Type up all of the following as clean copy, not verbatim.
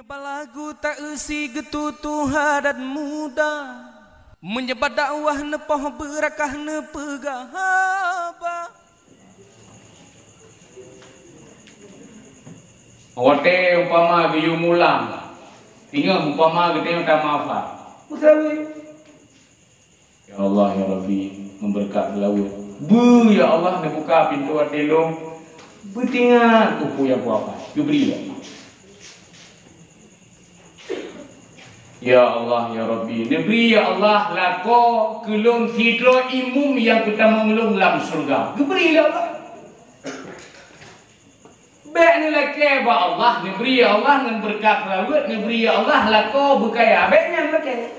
Menyebar lagu tak isi getutu hadat muda, menyebar dakwah nepoh berakah nepegahaba. Ote umpama biyu mulang, tinggal umpama geteng tamafa. Musawi. Ya Allah ya Rabbi, memberkati laut. Bu ya Allah buka pintu atelo. Betingan kupu yang apa? Jubri ya. Ya Allah ya Rabbi, nebri ya Allah lako kelung hidro imum yang kita mengelung dalam surga. Jubri ya Allah. Baik ni laki ba Allah, nebri ya Allah dengan berkat laut, nebri ya Allah lako berkaya. Baiknya laki.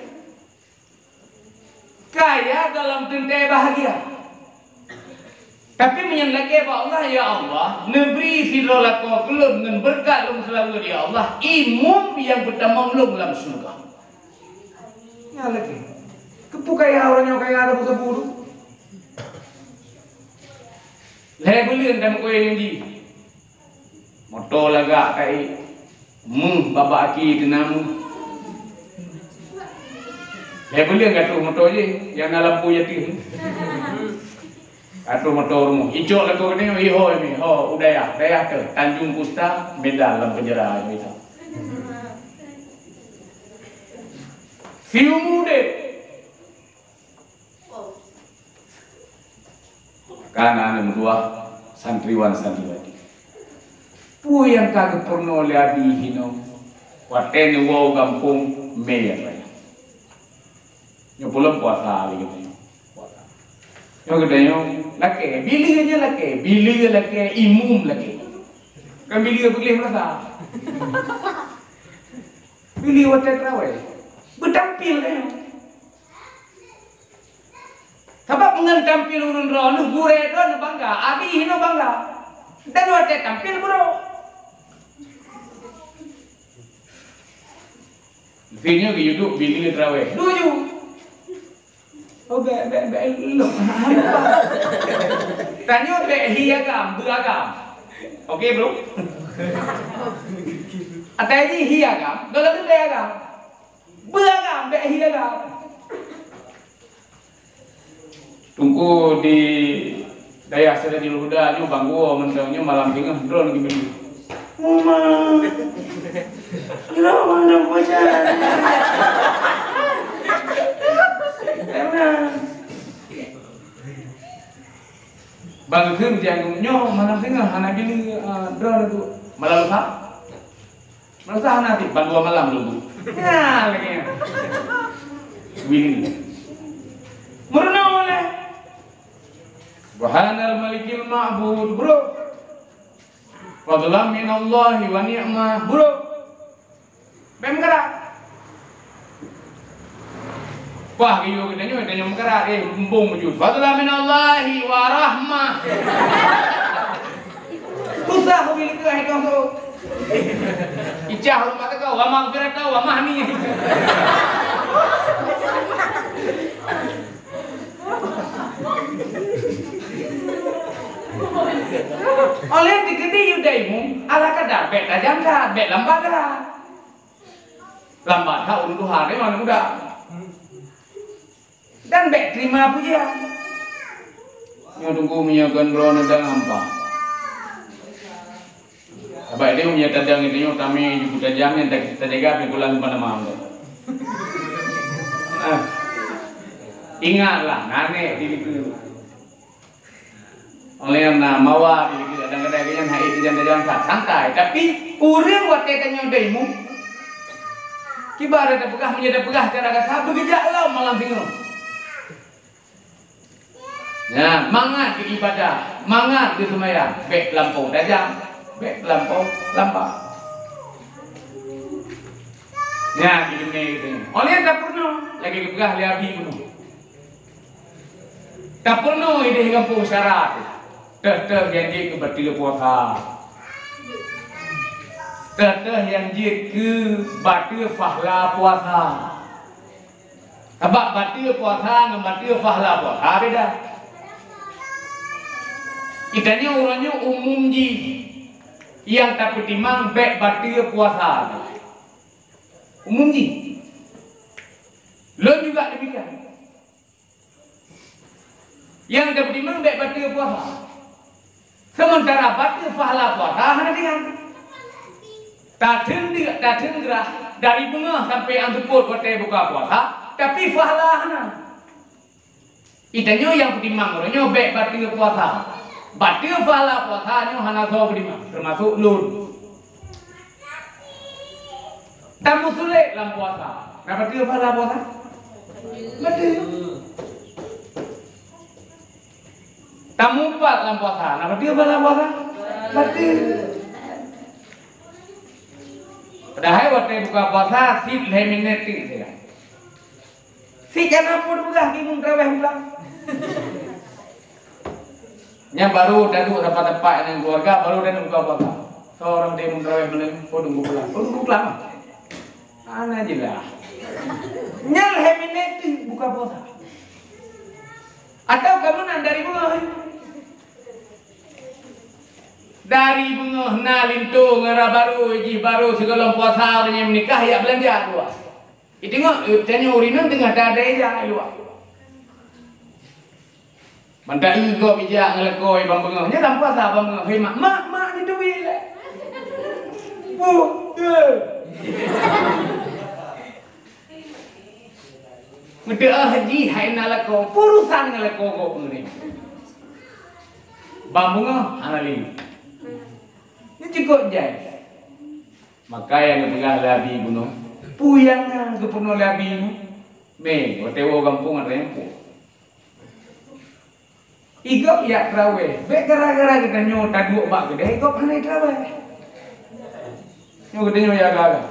Kaya dalam tentai bahagia. Tapi menyenlaki ba Allah ya Allah, nebri hidro lako kelung dengan berkat dalam laut ya Allah, imum yang kita mengelung dalam surga. Ya lagi, kepukaya orang yang kaya ada bukan buru. Leh belian dalam kue yang di, motor lagak kai, baba aki kenamu. Leh belian katu motor je, yang dalam lampu jati. Katu motor mu, icok lagu ni, iho ini, ho udaya tu, Tanjung Kusta, Medan dalam penjara itu. Fiu muda. Karena ada dua santriwan santriwati. Pu yang kagak pernah lihat di hino. Watene wow kampung meyer. Yang belum puasa lagi gitu. Yang kedanya laki, bili laki, imum laki. Kan bili boleh merasa. Bili watak rawai. Bertampil sebab mengen tampil urun roh nu gure roh nu bangga abi hino bangga dan wate tampil bro filnya ke hidup bili trawe luju oke be lo tanyo be hiagam beragam oke bro atai hiagam dalam tu hiagam beragam, beragam. Tunggu di daya sedang di luda, nyu banggu, mentangnya malam tengah drone gimana? Mama, kira mana pacar? Bangkeng jangan nyu malam tengah, anak bini drone itu malam lupa. Malam lupa nanti banggu malam dulu. Ya, lagi. Willy. Murna oleh. Subhanal Malikil Ma'bud, bro. Fadlan min Allah wa ni'mah, bro. Bemkara. Wah, iyo kita mengkara bumbung wujud. Fadlan min Allah wa rahmah. Susah Willy ke hidup tu. Icah rumah kau, wamang firat kau, wamah ni. Oleh dikiti yudaimu, ala kadar bet tajam dah, bet lambat dah. Lambat dah untuk hari mana muda. Dan bet terima pujian. Yang tunggu menyakan rona dan hampa. Baik dia punya tadang itu kami juga tajam yang kita jaga pikulan pada malam. Ingatlah nane diri oleh yang mawa diri kadang-kadang yang hai itu jangan santai tapi urang wate tanya daimu kibar ada pegah menjadi pegah cara kata begejak lah malam minggu. Nah, mangat di ibadah, mangat di sembahyang, bek lampau tajam. Bek lampau lampak. Ya, begini gitu. Oleh tak pernah lagi kepegah liabi penuh. Tak pernah ide kampung syarat. Teteh yang dia ke batil puasa. Teteh yang dia ke batil fahla puasa. Sebab batil puasa dengan batil fahla puasa beda. Itanya orangnya umum ji. Yang tak timang baik batil puasa. umum ji. Lo juga demikian. Yang dapat dimang baik batil puasa. Sementara batil pahala puasa hanya dengan datang gerah dari bunga sampai anteput kote buka puasa, tapi pahala hanya. Itanya yang dimang orangnya baik batil puasa. Batil pahala puasa hanya hana so dimang, termasuk lun. Tamu sulit dalam puasa. Nah batil pahala puasa? Batil. Tamu empat dalam puasa. Nah batil pahala puasa? Batil. Padahal waktu buka puasa sit lemineti saja. Si jangan pun buka bingung terawih pulang. Nya baru dadu tempat-tempat yang keluarga baru dan buka puasa. Seorang dia terawih belum tunggu pulang. Tunggu pulang. Ana jelah. Nyal lemineti buka puasa. Atau kamu nan dari bunga? Dari bunga nalintu ngara baru iji baru segala puasa orangnya menikah ya belanja dua. Itu ngok tanya urinan tengah ada aja luar. Mandak ego bijak ngelekoi bang bunga. Nya dalam puasa bang bunga. Hei mak ni duit lah. Bu. Mudah haji hai nalako purusan ngeleko kok ni. Bang bunga analin. Ini cukup jai. Maka yang tengah labi bunuh, puyang ke penuh labi ni, me, watewo kampung ada yang pu. Igop ya trawe, be gara-gara kita nyo tadu bak gede, igop hanai trawe. Nyo kita nyo ya gaga.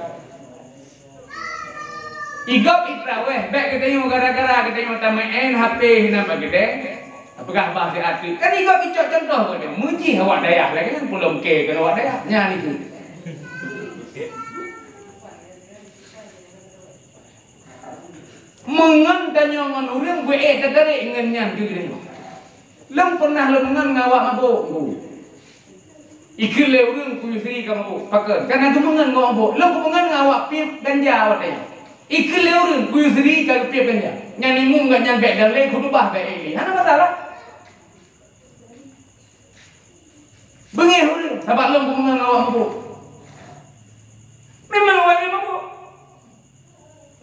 Igop itrawe, be kita nyo gara-gara kita nyo tamain HP hina bak gede. Apakah bahasa arti? Kan ini kau bicara contoh kau dia, muji awak daya lagi kan belum ke kan awak daya, nyanyi tu. Mengan tanya ngan orang buat tertarik dengan nyan juga dia. Lem pernah mengan ngawak mabuk bu. Ikut le orang kuyusri kamu bu, pakai. Karena tu mengan ngawak mabuk, lem mengan ngawak pip ganja awak daya. Ikut le orang kuyusri kalau pip ganja. Nyanyi mung gak nyampe dalai kudu bah baik ini. Mana masalah? Bengih orang, sebab lom kumungan awak mabuk. Memang awak mabuk.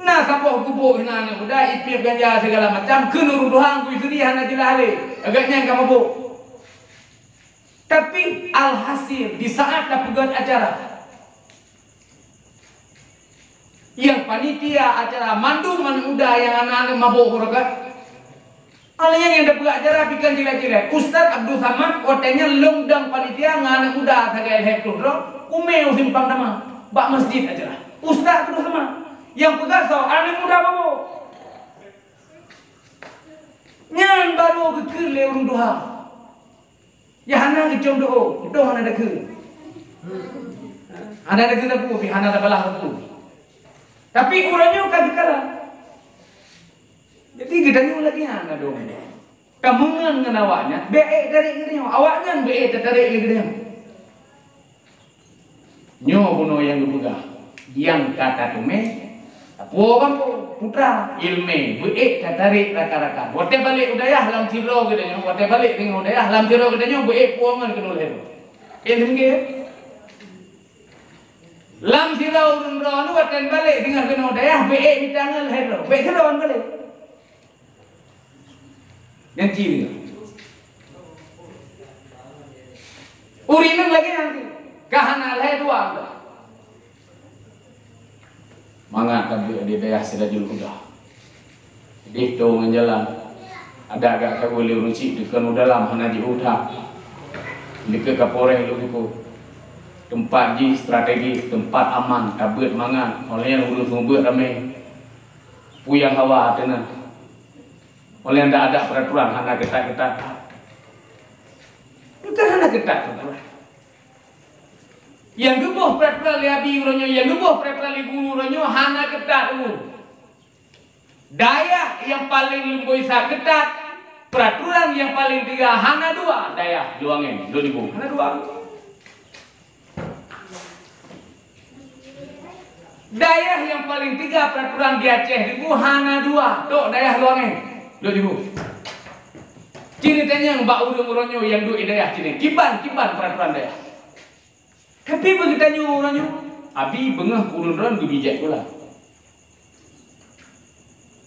Nah, kapok kubuk hina ni udah ipip ganja segala macam, kena ruduhan ku isteri hana jelah le. Agaknya engkau mabuk. Tapi alhasil di saat dapat acara yang panitia acara mandung man udah yang anak-anak mabuk hurakat. Alih yang dapat acara pikan jelek-jelek. Ustaz Abdul Samad kotanya lengdang panitia ngana muda sagai hektu ro kumeu simpang nama bak masjid acara. Ustaz Abdul Samad yang pegang so anak muda babu. Nyan baru ke leurung doha. Ya hana ke jom doa, doa hana ada ke. Hana ada ke nabu, hana ada balah tu. Tapi urangnya kan dikala. Jadi kita ni lagi hana dong. Kamungan dengan awaknya, beek dari gedenya, awaknya beek tertarik gedenya. Nyo buno yang dibuka, yang kata tume, apo kamu putra ilme, beek tertarik raka-raka. Wate balik udayah lam tiro gedenya, wate balik dengan udayah lam tiro gedenya, beek puangan kedul hero. Ini mungkin. Lam tiro urun rono wate balik dengan kedul udayah, beek mitangan hero, beek keron balik. Yang kiri urinan lagi nanti kahana leh dua mangat tapi di daerah Sirajul Huda di itu jalan ada agak kau boleh urusi dekat dalam hanaji Huda dekat kapolres lu tempat ji strategi tempat aman kabut mangan olehnya urus ngubut ramai puyang hawa tenang. Oleh anda ada peraturan hana ketat-ketat. Bukan hana ketat peraturan. Yang gebuh peraturan liabi uronyo, yang gebuh peraturan libu uronyo hana ketat dulu. Daya yang paling lemboisa ketat, peraturan yang paling tiga hana dua daya luangin 2000 hana dua. Dayah yang paling tiga peraturan di Aceh itu hana dua. Dok dayah luangnya. Dok ibu. Cini tanya mbak urung-urungnya yang duk dayah cini. Kiban peraturan dayah. Tapi begitu tanya orangnya, abi bengah urun-urun gebijak pula.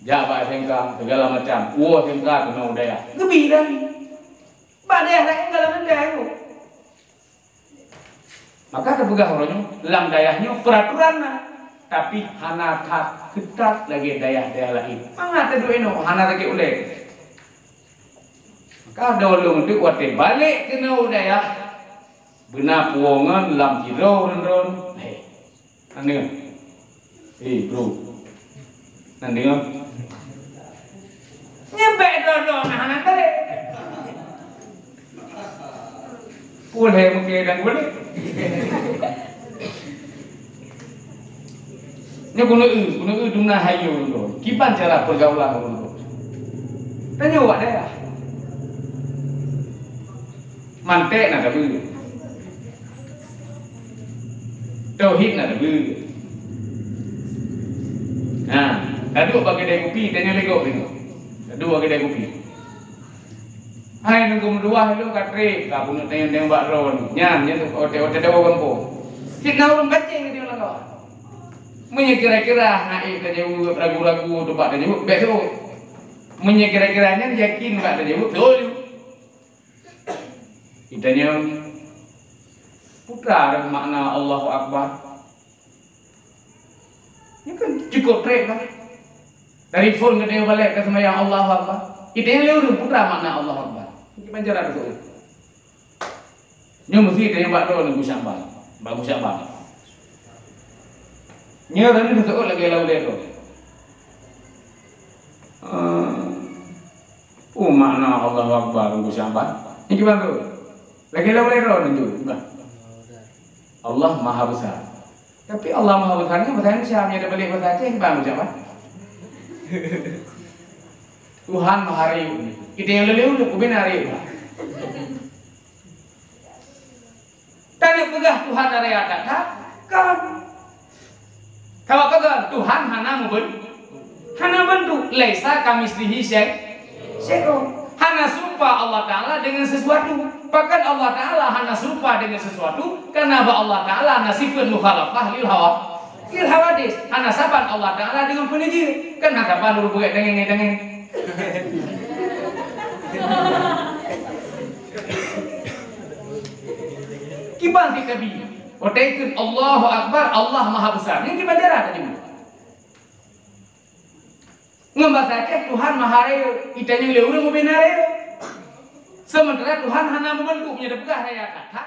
Jabak SMK segala macam. SMK kena dayah. Gebi dah ni. Bak dayah lain galangan dayah tu. Maka terpegah orangnya, lam dayahnya peraturan lah. Tapi hana tak ketat lagi dayah-dayah lain. Mangata duk eno hana lagi ulek. Maka dolong tu wate balik kena dayah. Benar puangan lam hiro ron. Nanti kan? Bro. Nanti kan? Nyebek dong hana tadi. Boleh mungkin dan boleh. Ini guna dumna hayu dulu. Kipan cara pergaulan dulu. Tanya awak dah. Mantek nak dah ber. Tauhid nak dah ber. Nah, duduk bagi kedai kopi, tanya legok tengok. Duduk bagi kedai kopi. Hai nunggu dua lu katre, kamu nak tanya mbak Ron. Nyan tu ote dawa kampung. Kita orang kacing dia orang kawan. Kira-kira naik saja ragu-ragu tempat dia jemput betul. Kira-kiranya yakin tak dia jemput betul. Kitanya putra ada makna Allahu Akbar. Ini kan cukup trek kan. Dari phone ke dia balik ke sembahyang Allahu Akbar. Kitanya lewat putra makna Allahu Akbar. Kita penjara betul. Nyo mesti dia buat tu nunggu syambal. Bagus syambal. Nyo tadi betul lagi lalu dia tu. Makna Allahu Akbar nunggu syambal. Ini gimana tu? Lagi lalu dia tu nunggu. Allah Maha Besar. Tapi Allah Maha Besarnya bahasa Indonesia ada balik bahasa Aceh bang siapa? Tuhan Maha Riu. Kita yang leleu kubin hari itu. Tanya pegah Tuhan dari atas kan? Kalau kagak Tuhan hana bentuk, laisa kamislihi syai'un. Hana serupa Allah Ta'ala dengan sesuatu. Bahkan Allah Ta'ala hana serupa dengan sesuatu karena Allah Ta'ala hana sifat mukhalafah lil hawadis. Hana saban Allah Ta'ala dengan penijil. Kan hadapan lu buat dengeng. Kiban kita bi. Otaikun Allahu Akbar, Allah Maha Besar. Ini kiban darah tadi. Ngembas Aceh Tuhan Maha Reo, itanya leureung mau benar reo. Sementara Tuhan hana membentuk punya depegah raya kata.